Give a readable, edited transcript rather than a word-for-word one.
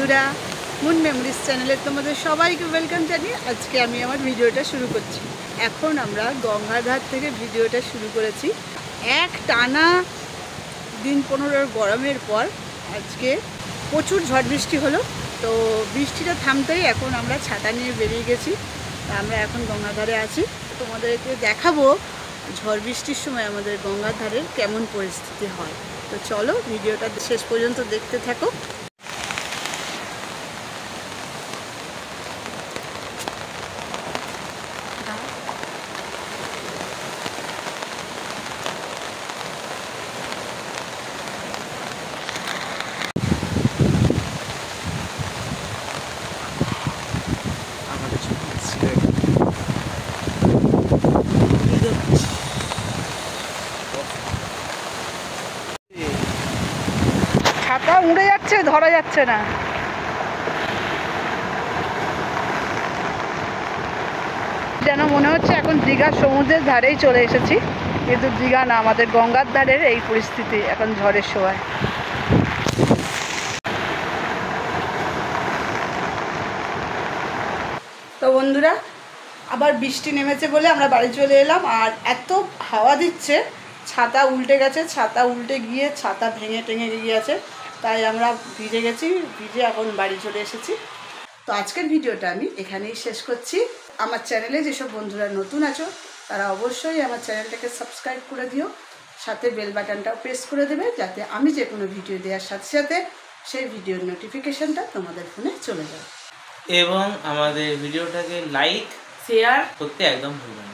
বন্ধুরা, moon memories চ্যানেলে তোমাদের সবাইকে ওয়েলকাম জানিয়ে আজকে আমি আমার ভিডিওটা শুরু করছি। এখন আমরা গঙ্গার ঘাট থেকে ভিডিওটা শুরু করেছি। এক টানা দিন 15 গরমের পর আজকে প্রচুর ঝড় বৃষ্টি হলো। তো বৃষ্টিটা থামতেই এখন আমরা ছাতা নিয়ে বেরিয়ে গেছি। আমরা এখন গঙ্গার ধারে আছি। তোমাদেরকে দেখাবো ঝড় বৃষ্টির সময় আমাদের গঙ্গার ধারের কেমন পরিস্থিতি হয়। তো চলো ভিডিওটা শেষ পর্যন্ত দেখতে থাকো। ছাতা উড়ে যাচ্ছে, ধরা যাচ্ছে না। যেন মনে হচ্ছে এখন দীঘার সমুদ্রের ধারেই চলে এসেছি, কিন্তু দীঘা না, আমাদের গঙ্গার ধারের এই পরিস্থিতি এখন ঝড়ের সময়। তো বন্ধুরা, আবার বৃষ্টি নেমেছে বলে আমরা বাড়ি চলে এলাম। আর এত হাওয়া দিচ্ছে, ছাতা উল্টে গেছে, ছাতা উল্টে গিয়ে ছাতা ভেঙে টেঙে গিয়েছে, তাই আমরা ভিজে গেছি, ভিজে এখন বাড়ি চলে এসেছি। তো আজকের ভিডিওটা আমি এখানেই শেষ করছি। আমার চ্যানেলে যেসব বন্ধুরা নতুন আছো তারা অবশ্যই আমার চ্যানেলটাকে সাবস্ক্রাইব করে দিও, সাথে বেল বাটনটাও প্রেস করে দেবে, যাতে আমি যে কোনো ভিডিও দেওয়ার সাথে সাথে সেই ভিডিওর নোটিফিকেশানটা তোমাদের ফোনে চলে যায়। এবং আমাদের ভিডিওটাকে লাইক শেয়ার করতে একদম ভুলবেন না।